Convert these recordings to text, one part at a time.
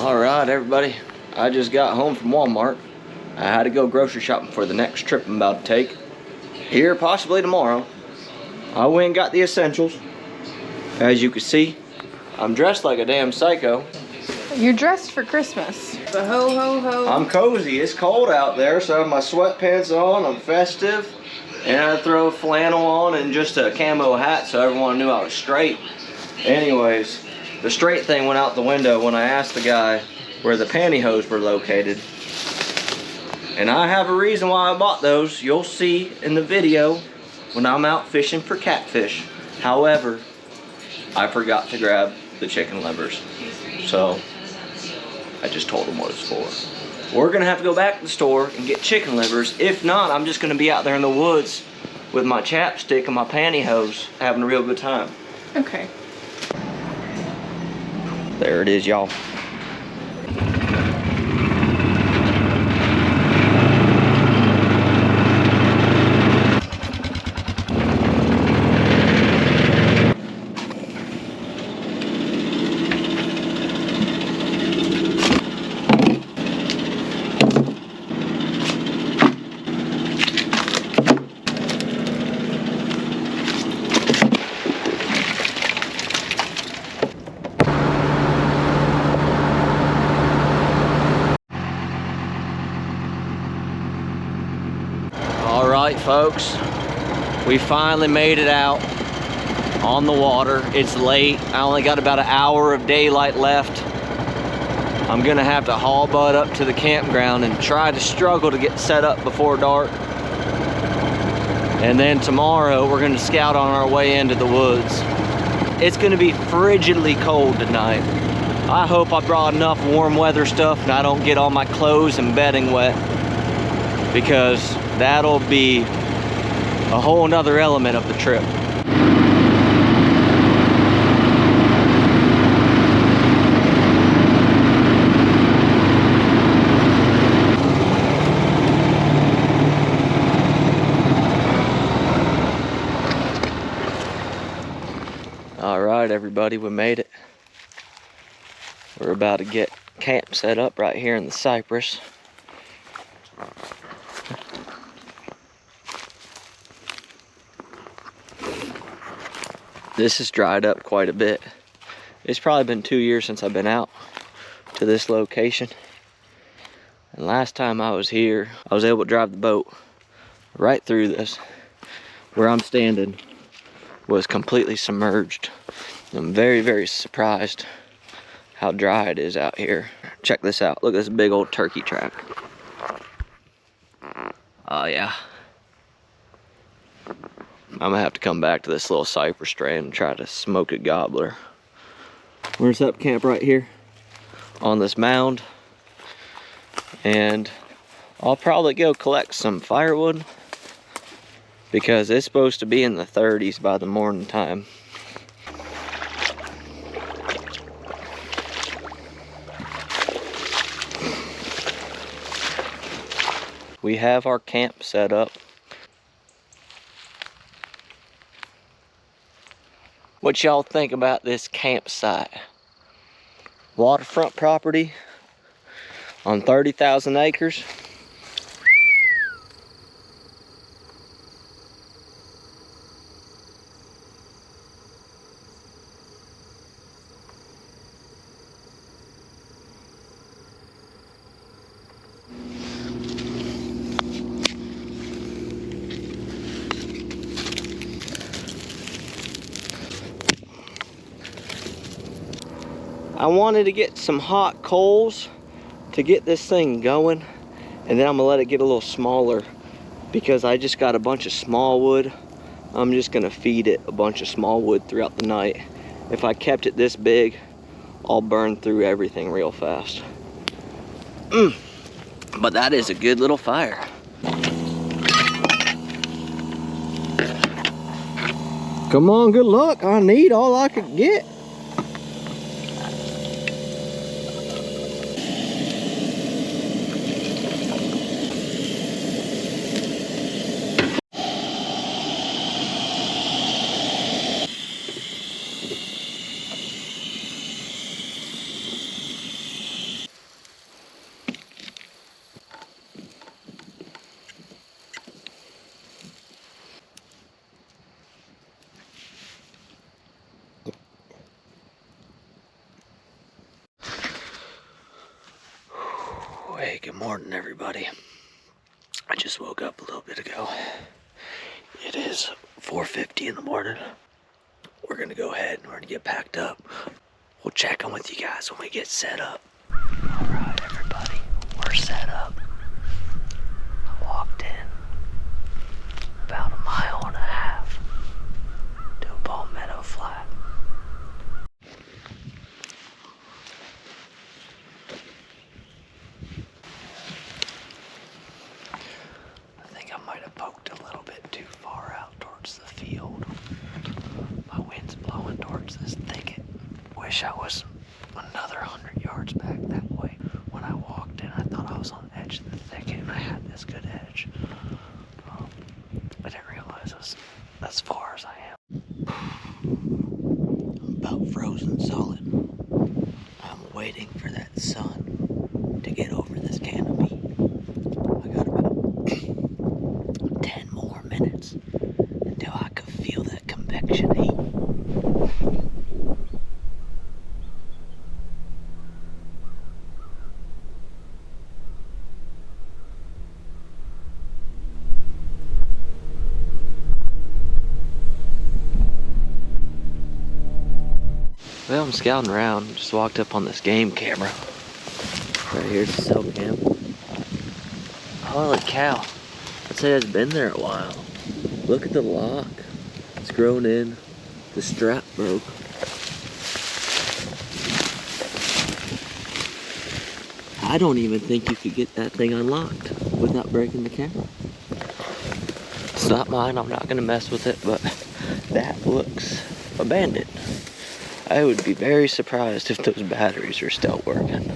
Alright everybody, I just got home from Walmart. I had to go grocery shopping for the next trip I'm about to take. Here, possibly tomorrow. I went and got the essentials. As you can see, I'm dressed like a damn psycho. You're dressed for Christmas. The ho ho ho. I'm cozy, it's cold out there, so I have my sweatpants on, I'm festive. And I throw flannel on and just a camo hat so everyone knew I was straight. Anyways, the straight thing went out the window when I asked the guy where the pantyhose were located. And I have a reason why I bought those. You'll see in the video when I'm out fishing for catfish. However, I forgot to grab the chicken livers. So, I just told him what it's for. We're gonna have to go back to the store and get chicken livers. If not, I'm just gonna be out there in the woods with my chapstick and my pantyhose having a real good time. Okay. There it is, y'all. Alright folks, we finally made it out on the water. It's late. I only got about an hour of daylight left. I'm gonna have to haul butt up to the campground and try to struggle to get set up before dark. And then tomorrow we're gonna scout on our way into the woods. It's gonna be frigidly cold tonight. I hope I brought enough warm weather stuff and I don't get all my clothes and bedding wet, because that'll be a whole nother element of the trip. All right, everybody, we made it. We're about to get camp set up right here in the cypress. This has dried up quite a bit. It's probably been 2 years since I've been out to this location. And last time I was here, I was able to drive the boat right through this. Where I'm standing was completely submerged. I'm very, very surprised how dry it is out here. Check this out. Look at this big old turkey track. Oh yeah. I'm gonna have to come back to this little cypress strand and try to smoke a gobbler. We're gonna set up camp right here on this mound, and I'll probably go collect some firewood because it's supposed to be in the 30s by the morning time. We have our camp set up. What y'all think about this campsite? Waterfront property on 30,000 acres. I wanted to get some hot coals to get this thing going, and then I'm gonna let it get a little smaller because I just got a bunch of small wood. I'm just gonna feed it a bunch of small wood throughout the night. If I kept it this big, I'll burn through everything real fast. But that is a good little fire. Come on, good luck. I need all I could get. Hey, good morning, everybody. I just woke up a little bit ago. It is 4:50 in the morning. We're gonna go ahead and we're gonna get packed up. We'll check in with you guys when we get set up. All right, everybody, we're set up. I walked in about a mile and a half to a palmetto flat. I think I might have poked a little bit too far out towards the field. My wind's blowing towards this thicket. Wish I was another 100 yards back that way. When I walked in, I thought I was on the edge of the thicket and I had this good edge. I didn't realize it was as far as I am. I'm about frozen solid. I'm waiting for that sun to get over this canopy. I got about 10 more minutes until I could feel that convection heat. Well, I'm scouting around. Just walked up on this game camera. Right here, it's a cell cam. Holy cow. I'd say it's been there a while. Look at the lock. It's grown in. The strap broke. I don't even think you could get that thing unlocked without breaking the camera. It's not mine. I'm not going to mess with it, but that looks abandoned. I would be very surprised if those batteries are still working.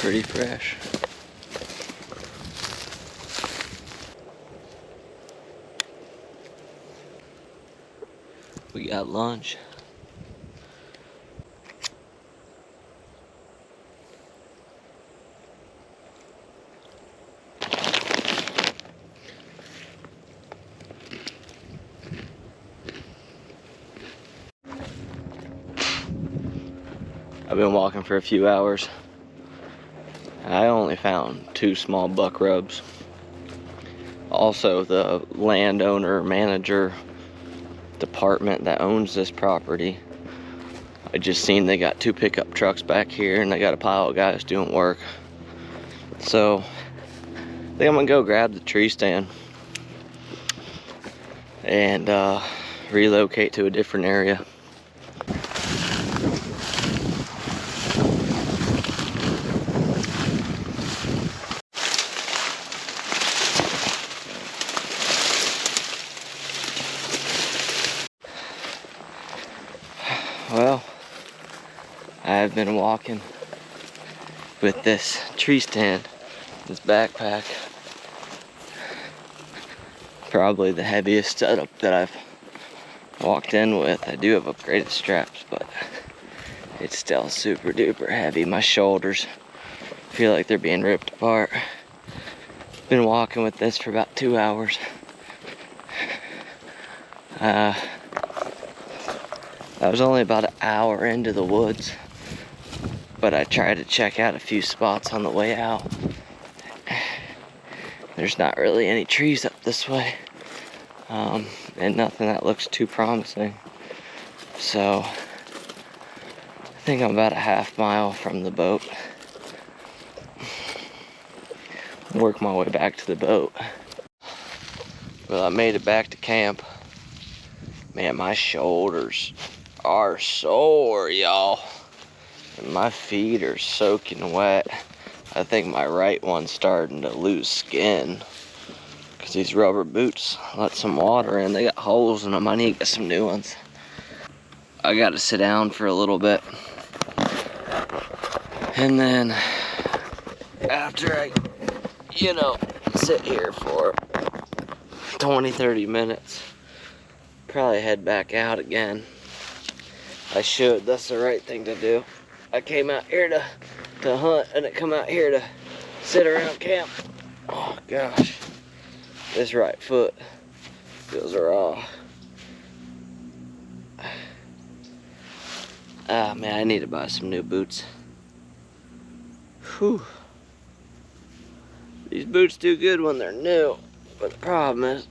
Pretty fresh. We got lunch. I've been walking for a few hours. I only found 2 small buck rubs. Also, the landowner, manager, department that owns this property, I just seen they got 2 pickup trucks back here and they got a pile of guys doing work. So, I think I'm gonna go grab the tree stand and relocate to a different area. Well, I've been walking with this tree stand, this backpack. Probably the heaviest setup that I've walked in with. I do have upgraded straps, but it's still super duper heavy. My shoulders feel like they're being ripped apart. Been walking with this for about 2 hours. I was only about an hour into the woods, but I tried to check out a few spots on the way out. There's not really any trees up this way, and nothing that looks too promising. So I think I'm about a half mile from the boat. Work my way back to the boat. Well, I made it back to camp. Man, my shoulders are sore, y'all. And my feet are soaking wet. I think my right one's starting to lose skin because these rubber boots let some water in. They got holes in them. I need to get some new ones. I got to sit down for a little bit and then after I, sit here for 20-30 minutes, probably head back out again. I should. That's the right thing to do. I came out here to hunt, and I come out here to sit around camp. Oh gosh, this right foot feels raw. Ah man, I need to buy some new boots. Whew. These boots do good when they're new, but the problem is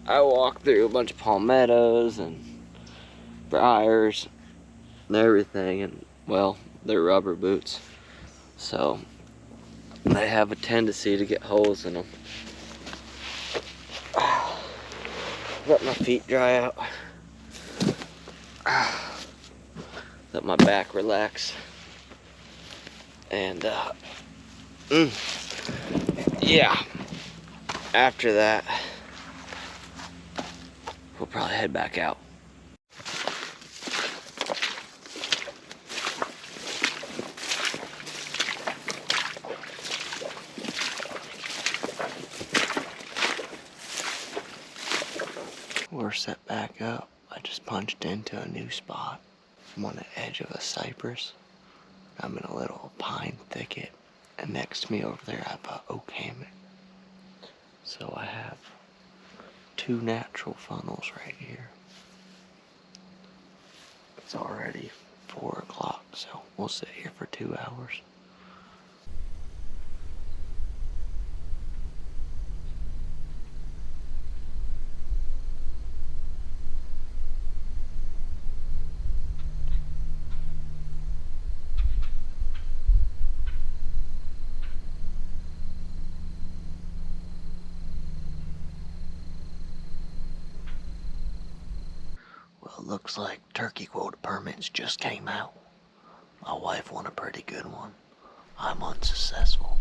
I walk through a bunch of palmettos and briars and everything, and well, they're rubber boots, so they have a tendency to get holes in them. Let my feet dry out. Let my back relax. And yeah, after that we'll probably head back out. We're set back up. I just punched into a new spot. I'm on the edge of a cypress. I'm in a little pine thicket, and next to me over there I have an oak hammock. So I have 2 natural funnels right here. It's already 4 o'clock, so we'll sit here for 2 hours. Well, it looks like turkey quota permits just came out. My wife won a pretty good one. I'm unsuccessful.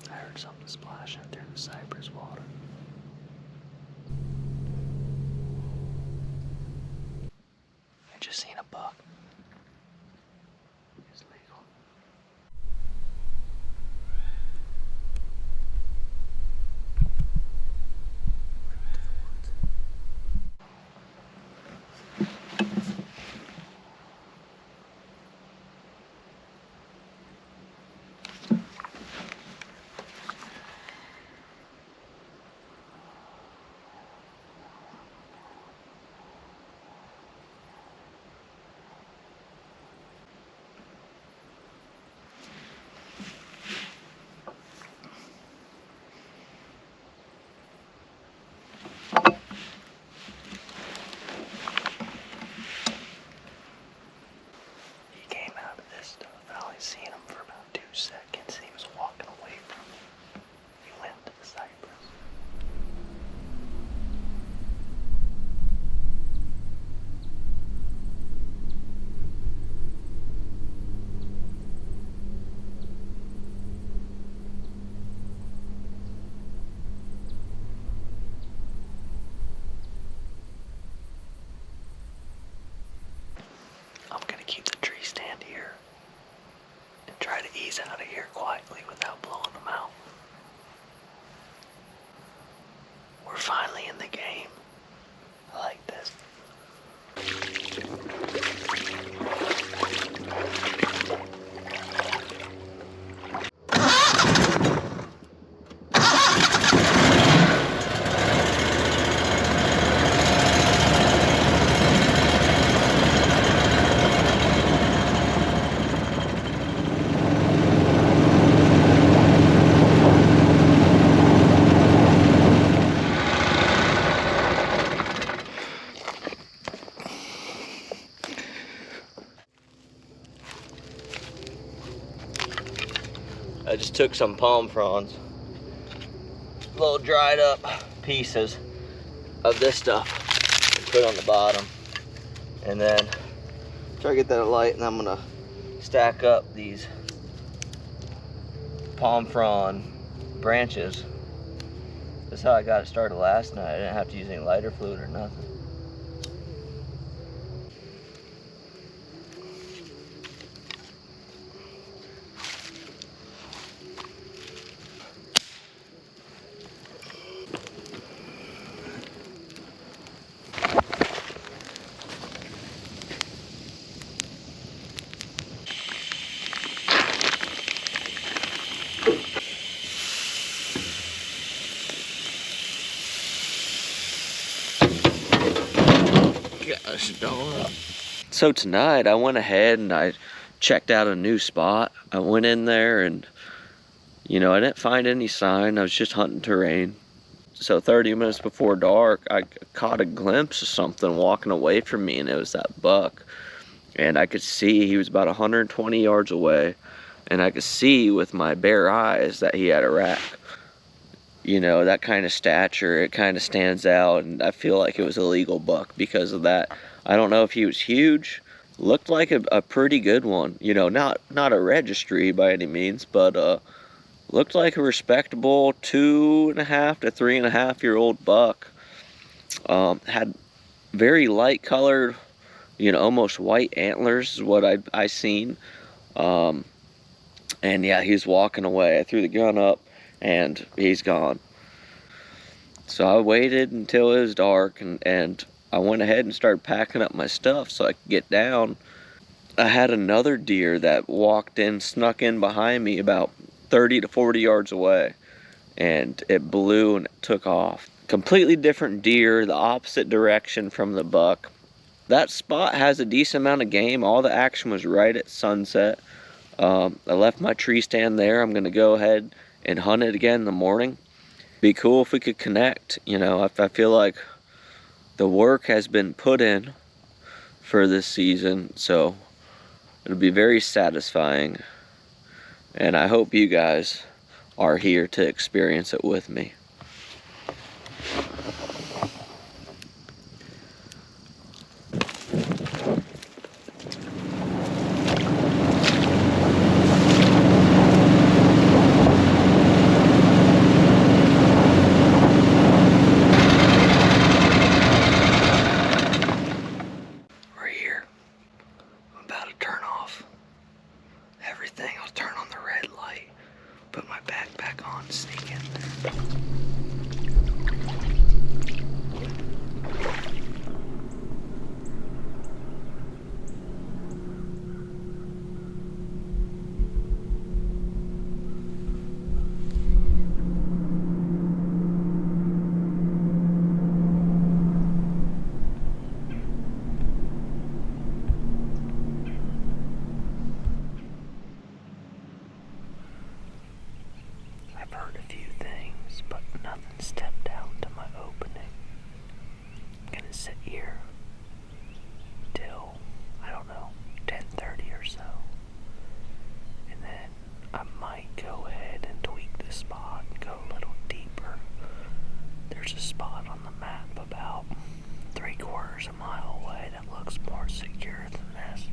I heard something splashing through the cypress water. I just seen a buck. It's legal. I just took some palm fronds, little dried up pieces of this stuff, and put on the bottom, and then try to get that light, and I'm gonna stack up these palm frond branches. That's how I got it started last night. I didn't have to use any lighter fluid or nothing. Gosh darn. So tonight I went ahead and I checked out a new spot. I went in there and, you know, I didn't find any sign. I was just hunting terrain. So 30 minutes before dark, I caught a glimpse of something walking away from me, and it was that buck. And I could see he was about 120 yards away, and I could see with my bare eyes that he had a rack. You know, that kind of stature, it kind of stands out, and I feel like it was a legal buck because of that. I don't know if he was huge, looked like a pretty good one. You know, not a registry by any means, but looked like a respectable 2.5 to 3.5 year old buck. Had very light colored, you know, almost white antlers is what I seen. And yeah, he's walking away. I threw the gun up and he's gone. So I waited until it was dark, and I went ahead and started packing up my stuff so I could get down. I had another deer that walked in, snuck in behind me about 30 to 40 yards away, and it blew and it took off. Completely different deer, the opposite direction from the buck. That spot has a decent amount of game. All the action was right at sunset. I left my tree stand there. I'm gonna go ahead and hunt it again in the morning. Be cool if we could connect. You know, I feel like the work has been put in for this season, so it'll be very satisfying. And I hope you guys are here to experience it with me. We're here. I'm about to turn off everything. I'll turn on the red light, put my backpack on, sneak in there. I've heard a few things, but nothing stepped out to my opening. I'm gonna sit here till, I don't know, 10:30 or so. And then I might go ahead and tweak the spot and go a little deeper. There's a spot on the map about 3/4 mile away that looks more secure than this.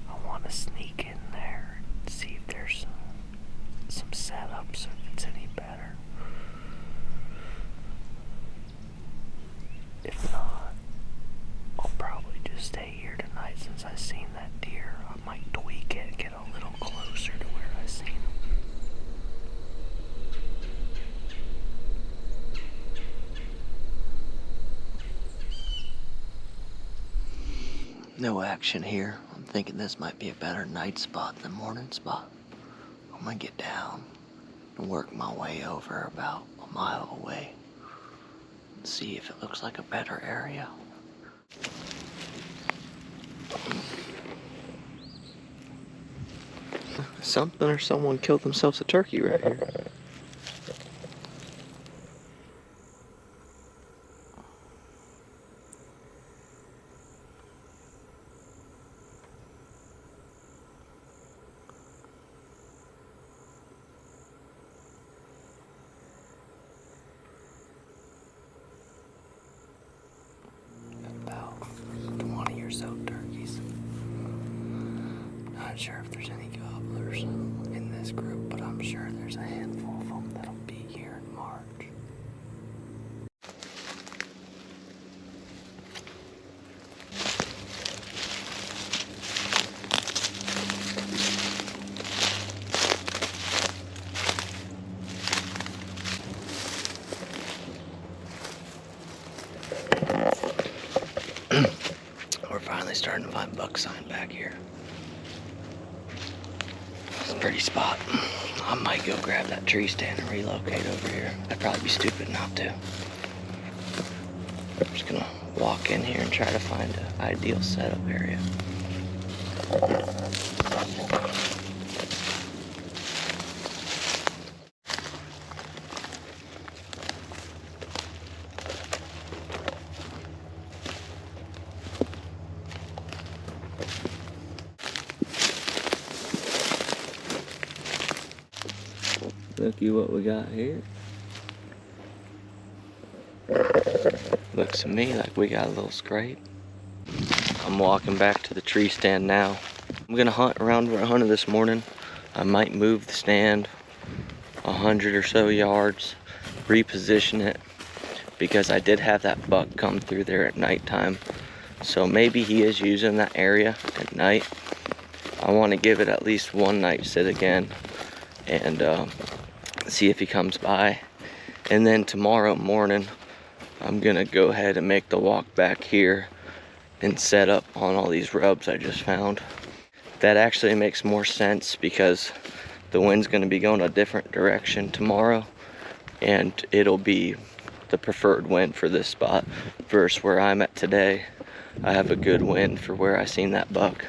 I want to sneak in there and see if there's some setups, if it's any better. If not, I'll probably just stay here tonight since I seen that deer. I might tweak it, get a little closer to where I seen him. No action here. I'm thinking this might be a better night spot than morning spot. I'm gonna get down and work my way over about a mile away and see if it looks like a better area. Something or someone killed themselves a turkey right here. are soaked turkeys. Not sure if there's any gobblers in this group, but I'm sure there's a handful of them that'll be here in March. We're finally starting to find buck sign back here. It's a pretty spot. I might go grab that tree stand and relocate over here. I'd probably be stupid not to. I'm just gonna walk in here and try to find an ideal setup area. Looky what we got here. Looks to me like we got a little scrape. I'm walking back to the tree stand now. I'm gonna hunt around where I hunted this morning. I might move the stand 100 or so yards, reposition it, because I did have that buck come through there at nighttime. So maybe he is using that area at night. I want to give it at least one night sit again and see if he comes by. And then tomorrow morning I'm gonna go ahead and make the walk back here and set up on all these rubs I just found. That actually makes more sense because the wind's gonna be going a different direction tomorrow, and it'll be the preferred wind for this spot versus where I'm at today. I have a good wind for where I seen that buck.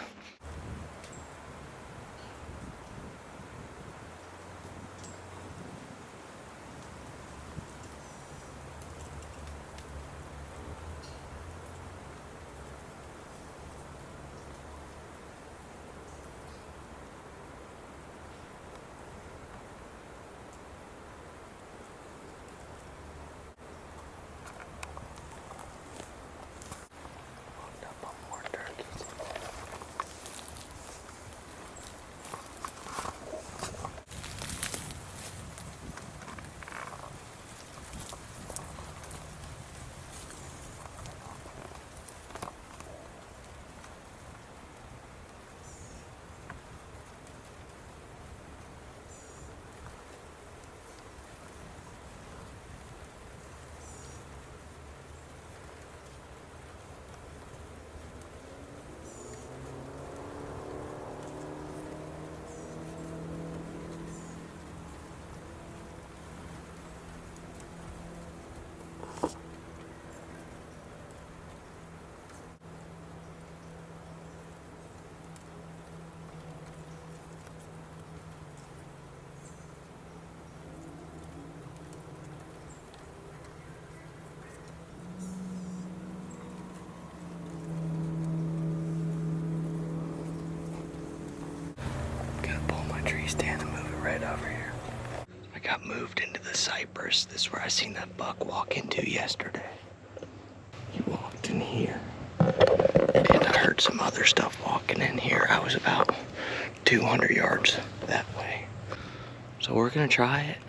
Stand and move it right over here. I got moved into the cypress. This is where I seen that buck walk into yesterday. He walked in here. And I heard some other stuff walking in here. I was about 200 yards that way. So we're gonna try it.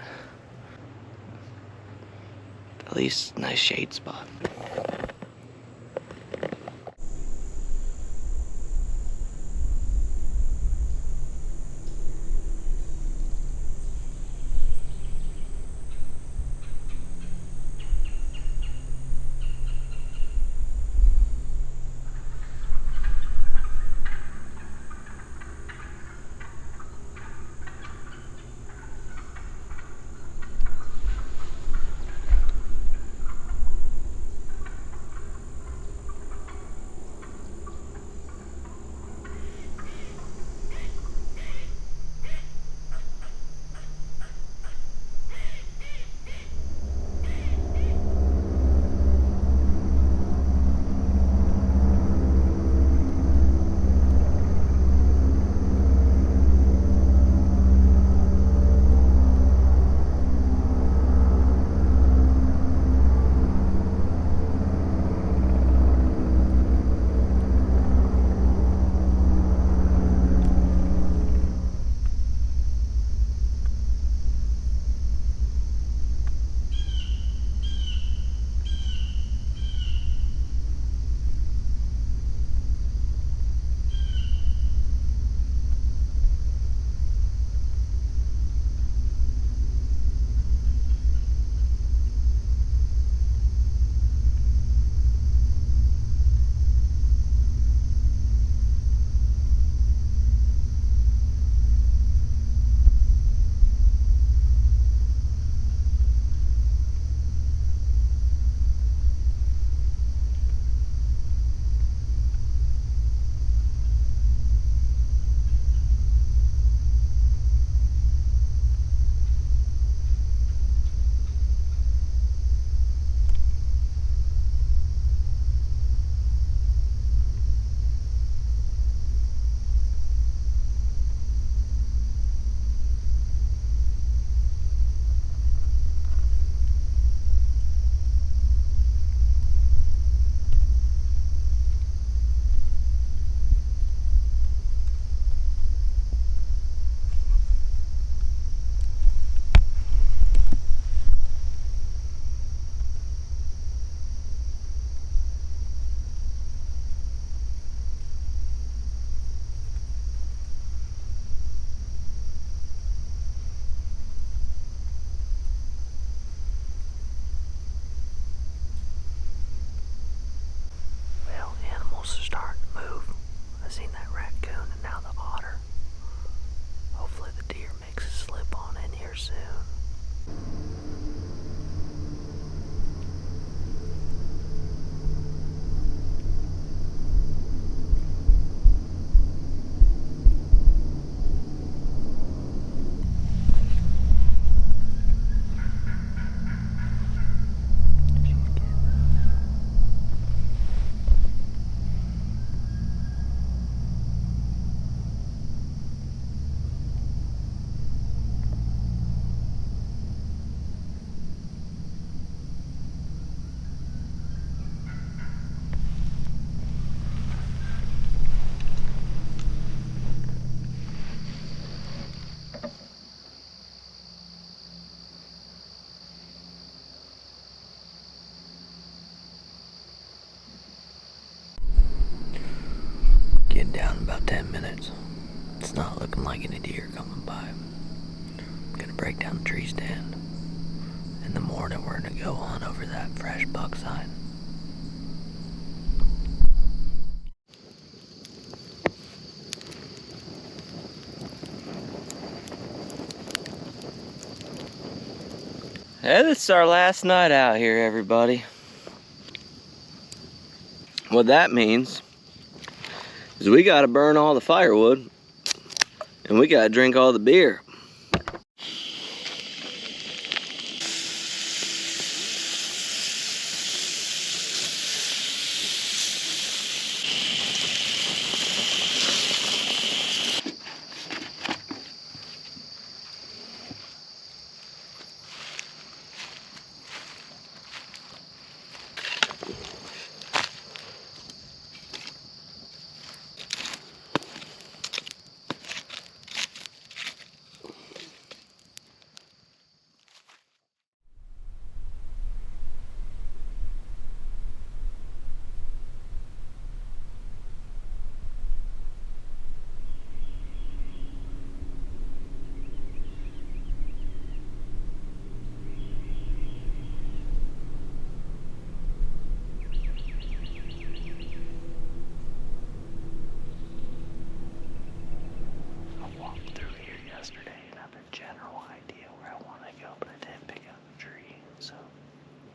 At least nice shade spot. in about 10 minutes. It's not looking like any deer coming by. I'm gonna break down the tree stand. In the morning, we're gonna go hunt over that fresh buck sign. Hey, this is our last night out here, everybody. What that means is we gotta burn all the firewood and we gotta drink all the beer.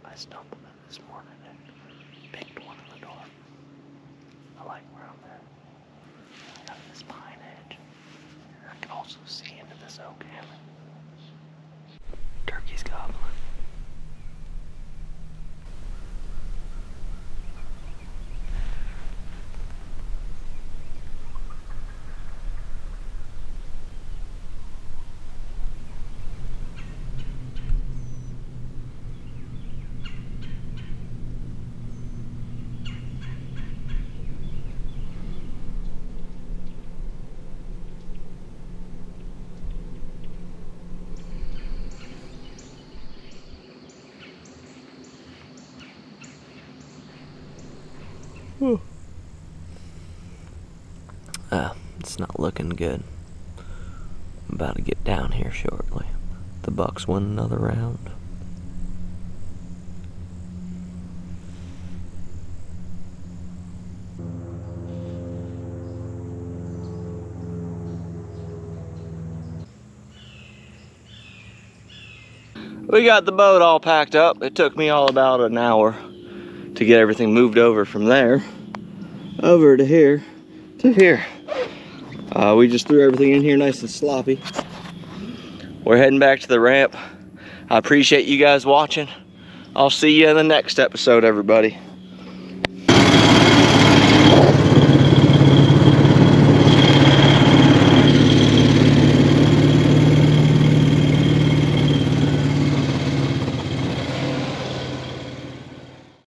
I stumbled in this morning and picked one in the door. I like where I'm at. I got this pine hedge. I can also see into this oak hammock. Turkey's gobbling. It's not looking good. I'm about to get down here shortly. The bucks won another round. We got the boat all packed up. It took me all about an hour to get everything moved over from there over to here to here. We just threw everything in here nice and sloppy. We're heading back to the ramp. I appreciate you guys watching. I'll see you in the next episode, everybody.